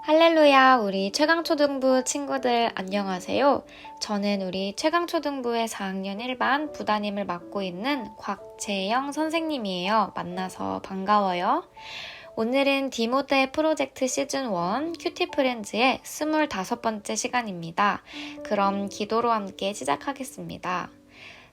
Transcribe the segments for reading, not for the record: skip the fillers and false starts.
할렐루야, 우리 최강초등부 친구들 안녕하세요. 저는 우리 최강초등부의 4학년 1반 부담임을 맡고 있는 곽재영 선생님이에요. 만나서 반가워요. 오늘은 디모데 프로젝트 시즌1 큐티프렌즈의 25번째 시간입니다. 그럼 기도로 함께 시작하겠습니다.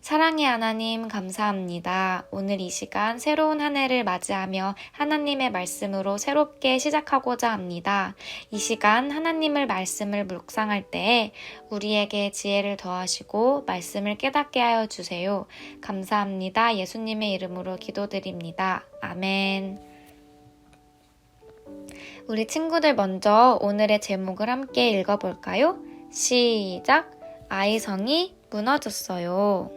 사랑의 하나님 감사합니다. 오늘 이 시간 새로운 한 해를 맞이하며 하나님의 말씀으로 새롭게 시작하고자 합니다. 이 시간 하나님의 말씀을 묵상할 때에 우리에게 지혜를 더하시고 말씀을 깨닫게 하여 주세요. 감사합니다. 예수님의 이름으로 기도드립니다. 아멘. 우리 친구들 먼저 오늘의 제목을 함께 읽어볼까요? 시작! 아이성이 무너졌어요.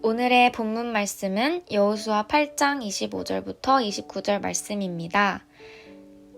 오늘의 본문 말씀은 여호수아 8장 25절부터 29절 말씀입니다.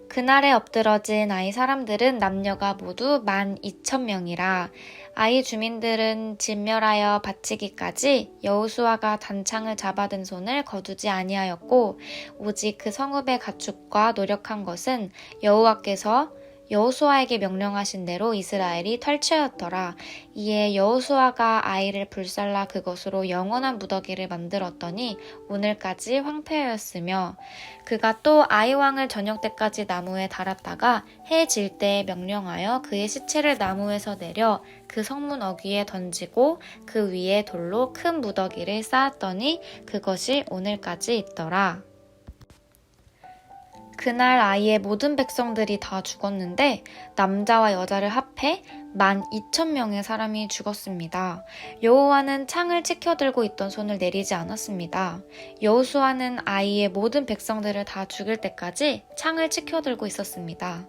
그날에 엎드러진 아이 사람들은 남녀가 모두 12,000명이라 아이 주민들은 진멸하여 바치기까지 여호수아가 단창을 잡아든 손을 거두지 아니하였고 오직 그 성읍의 가축과 노력한 것은 여호와께서 여호수아에게 명령하신 대로 이스라엘이 탈취하였더라. 이에 여호수아가 아이를 불살라 그것으로 영원한 무더기를 만들었더니 오늘까지 황폐하였으며 그가 또 아이 왕을 저녁 때까지 나무에 달았다가 해 질 때에 명령하여 그의 시체를 나무에서 내려 그 성문 어귀에 던지고 그 위에 돌로 큰 무더기를 쌓았더니 그것이 오늘까지 있더라. 그날 아이의 모든 백성들이 다 죽었는데 남자와 여자를 합해 12,000명의 사람이 죽었습니다. 여호와는 창을 치켜들고 있던 손을 내리지 않았습니다. 여호수아는 아이의 모든 백성들을 다 죽일 때까지 창을 치켜들고 있었습니다.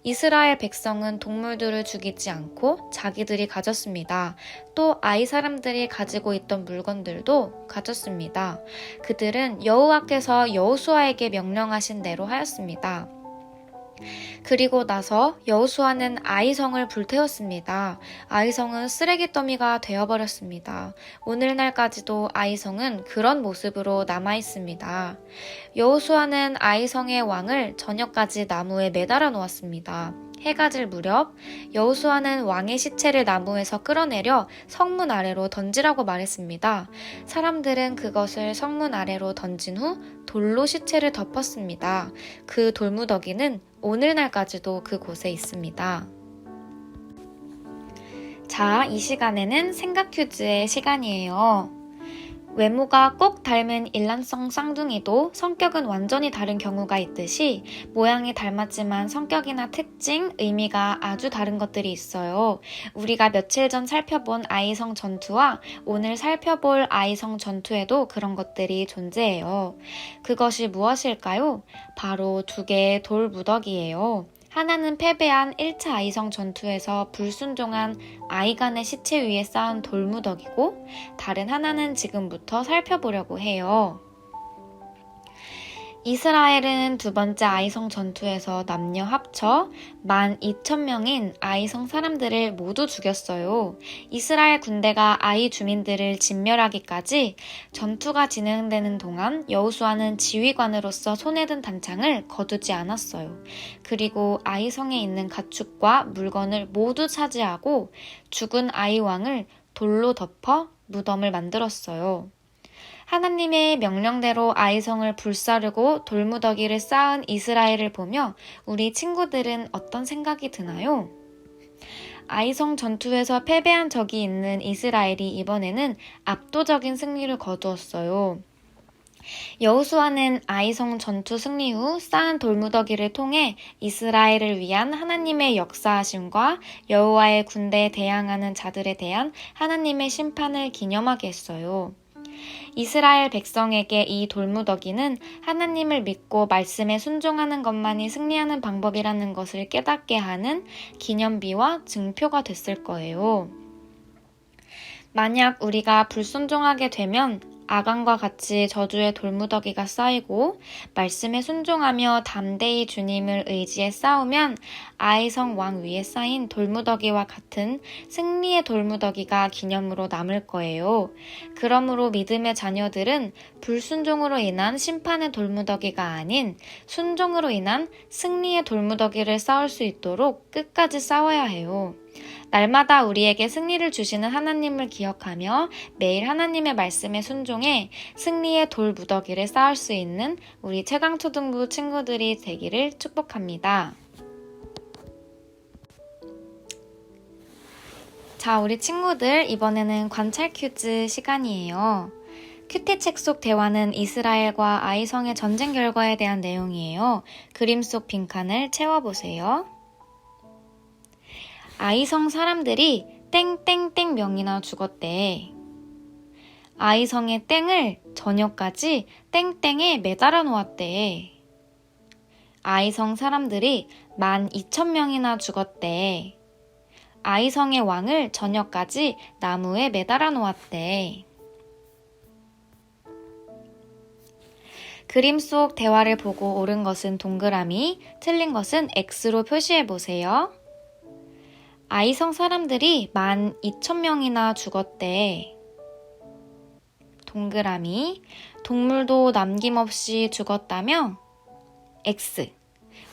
이스라엘 백성은 동물들을 죽이지 않고 자기들이 가졌습니다. 또 아이 사람들이 가지고 있던 물건들도 가졌습니다. 그들은 여호와께서 여호수아에게 명령하신 대로 하였습니다. 그리고 나서 여호수아는 아이성을 불태웠습니다. 아이성은 쓰레기 더미가 되어버렸습니다. 오늘날까지도 아이성은 그런 모습으로 남아있습니다. 여호수아는 아이성의 왕을 저녁까지 나무에 매달아 놓았습니다. 해가 질 무렵 여호수아는 왕의 시체를 나무에서 끌어내려 성문 아래로 던지라고 말했습니다. 사람들은 그것을 성문 아래로 던진 후 돌로 시체를 덮었습니다. 그 돌무더기는 오늘날까지도 그곳에 있습니다. 자, 이 시간에는 생각 퀴즈의 시간이에요. 외모가 꼭 닮은 일란성 쌍둥이도 성격은 완전히 다른 경우가 있듯이 모양이 닮았지만 성격이나 특징, 의미가 아주 다른 것들이 있어요. 우리가 며칠 전 살펴본 아이성 전투와 오늘 살펴볼 아이성 전투에도 그런 것들이 존재해요. 그것이 무엇일까요? 바로 두 개의 돌 무더기예요. 하나는 패배한 1차 아이성 전투에서 불순종한 아이간의 시체 위에 쌓은 돌무더기고 다른 하나는 지금부터 살펴보려고 해요. 이스라엘은 두 번째 아이성 전투에서 남녀 합쳐 12,000명인 아이성 사람들을 모두 죽였어요. 이스라엘 군대가 아이 주민들을 진멸하기까지 전투가 진행되는 동안 여호수아는 지휘관으로서 손에 든 단창을 거두지 않았어요. 그리고 아이성에 있는 가축과 물건을 모두 차지하고 죽은 아이 왕을 돌로 덮어 무덤을 만들었어요. 하나님의 명령대로 아이성을 불사르고 돌무더기를 쌓은 이스라엘을 보며 우리 친구들은 어떤 생각이 드나요? 아이성 전투에서 패배한 적이 있는 이스라엘이 이번에는 압도적인 승리를 거두었어요. 여호수아는 아이성 전투 승리 후 쌓은 돌무더기를 통해 이스라엘을 위한 하나님의 역사하심과 여호와의 군대에 대항하는 자들에 대한 하나님의 심판을 기념하게 했어요. 이스라엘 백성에게 이 돌무더기는 하나님을 믿고 말씀에 순종하는 것만이 승리하는 방법이라는 것을 깨닫게 하는 기념비와 증표가 됐을 거예요. 만약 우리가 불순종하게 되면 아간과 같이 저주의 돌무더기가 쌓이고 말씀에 순종하며 담대히 주님을 의지해 싸우면 아이성 왕 위에 쌓인 돌무더기와 같은 승리의 돌무더기가 기념으로 남을 거예요. 그러므로 믿음의 자녀들은 불순종으로 인한 심판의 돌무더기가 아닌 순종으로 인한 승리의 돌무더기를 쌓을 수 있도록 끝까지 싸워야 해요. 날마다 우리에게 승리를 주시는 하나님을 기억하며 매일 하나님의 말씀에 순종해 승리의 돌무더기를 쌓을 수 있는 우리 최강초등부 친구들이 되기를 축복합니다. 자, 우리 친구들, 이번에는 관찰 퀴즈 시간이에요. 큐티 책 속 대화는 이스라엘과 아이성의 전쟁 결과에 대한 내용이에요. 그림 속 빈칸을 채워보세요. 아이성 사람들이 땡땡땡 명이나 죽었대. 아이성의 땡을 저녁까지 땡땡에 매달아 놓았대. 아이성 사람들이 12,000명이나 죽었대. 아이성의 왕을 저녁까지 나무에 매달아 놓았대. 그림 속 대화를 보고 옳은 것은 동그라미, 틀린 것은 X로 표시해 보세요. 아이성 사람들이 12,000명이나 죽었대. 동그라미, 동물도 남김없이 죽었다며? X.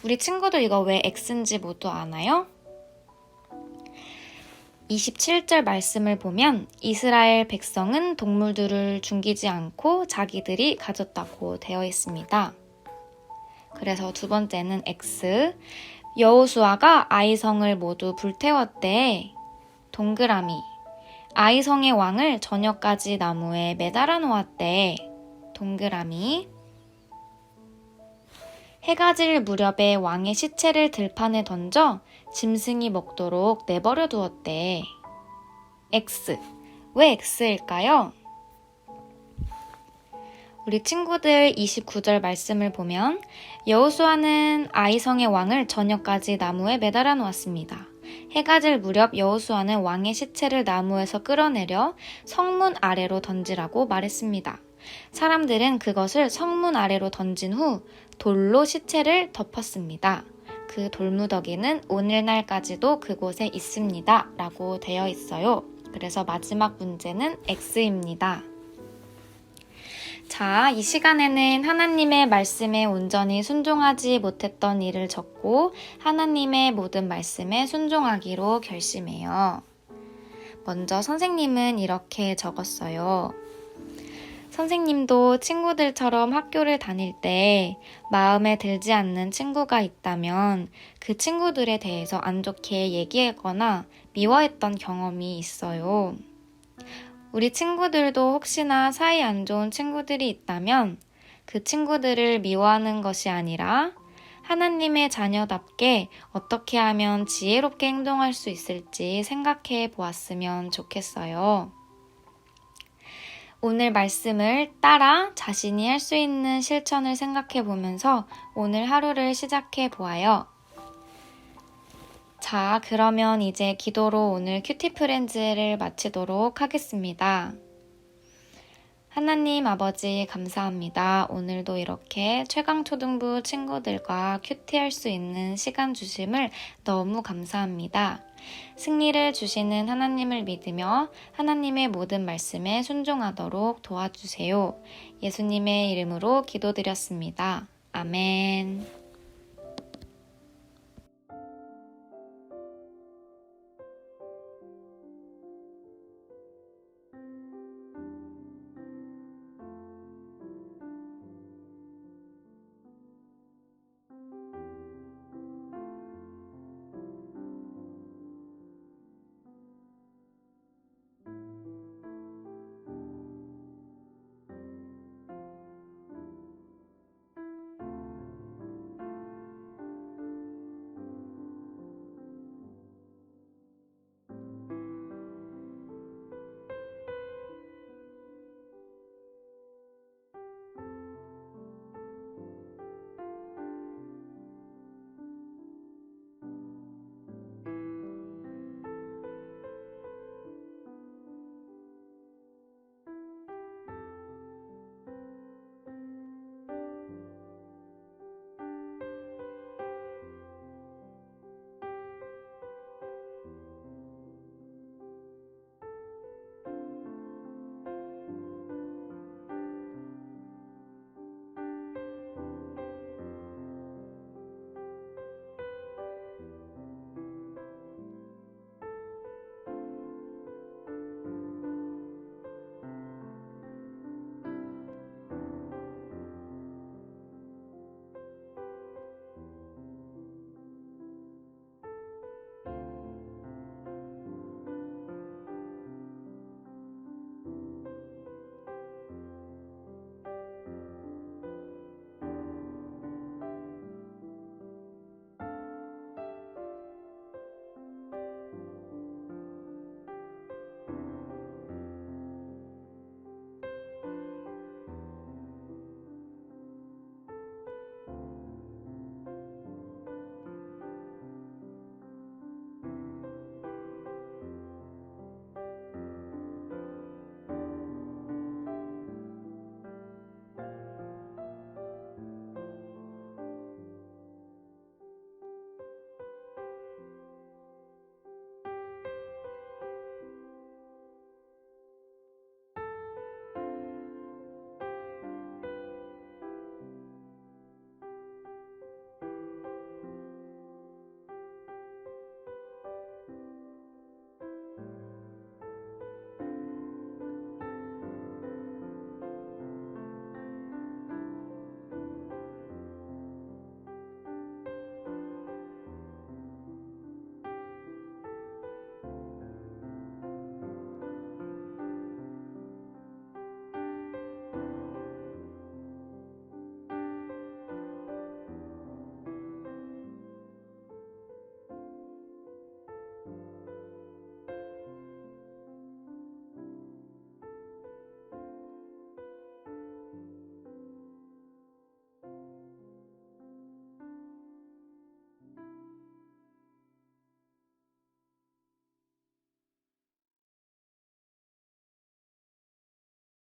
우리 친구들 이거 왜 X인지 모두 아나요? 27절 말씀을 보면 이스라엘 백성은 동물들을 죽이지 않고 자기들이 가졌다고 되어 있습니다. 그래서 두 번째는 X. 여호수아가 아이성을 모두 불태웠대. 동그라미. 아이성의 왕을 저녁까지 나무에 매달아 놓았대. 동그라미. 해가 질 무렵에 왕의 시체를 들판에 던져 짐승이 먹도록 내버려 두었대. X. 왜 X일까요? 우리 친구들 29절 말씀을 보면 여호수아는 아이성의 왕을 저녁까지 나무에 매달아 놓았습니다. 해가 질 무렵 여호수아는 왕의 시체를 나무에서 끌어내려 성문 아래로 던지라고 말했습니다. 사람들은 그것을 성문 아래로 던진 후 돌로 시체를 덮었습니다. 그 돌무더기는 오늘날까지도 그곳에 있습니다. 라고 되어 있어요. 그래서 마지막 문제는 X입니다. 자, 이 시간에는 하나님의 말씀에 온전히 순종하지 못했던 일을 적고 하나님의 모든 말씀에 순종하기로 결심해요. 먼저 선생님은 이렇게 적었어요. 선생님도 친구들처럼 학교를 다닐 때 마음에 들지 않는 친구가 있다면 그 친구들에 대해서 안 좋게 얘기하거나 미워했던 경험이 있어요. 우리 친구들도 혹시나 사이 안 좋은 친구들이 있다면 그 친구들을 미워하는 것이 아니라 하나님의 자녀답게 어떻게 하면 지혜롭게 행동할 수 있을지 생각해 보았으면 좋겠어요. 오늘 말씀을 따라 자신이 할 수 있는 실천을 생각해 보면서 오늘 하루를 시작해 보아요. 자, 그러면 이제 기도로 오늘 큐티 프렌즈를 마치도록 하겠습니다. 하나님 아버지 감사합니다. 오늘도 이렇게 최강초등부 친구들과 큐티할 수 있는 시간 주심을 너무 감사합니다. 승리를 주시는 하나님을 믿으며 하나님의 모든 말씀에 순종하도록 도와주세요. 예수님의 이름으로 기도드렸습니다. 아멘.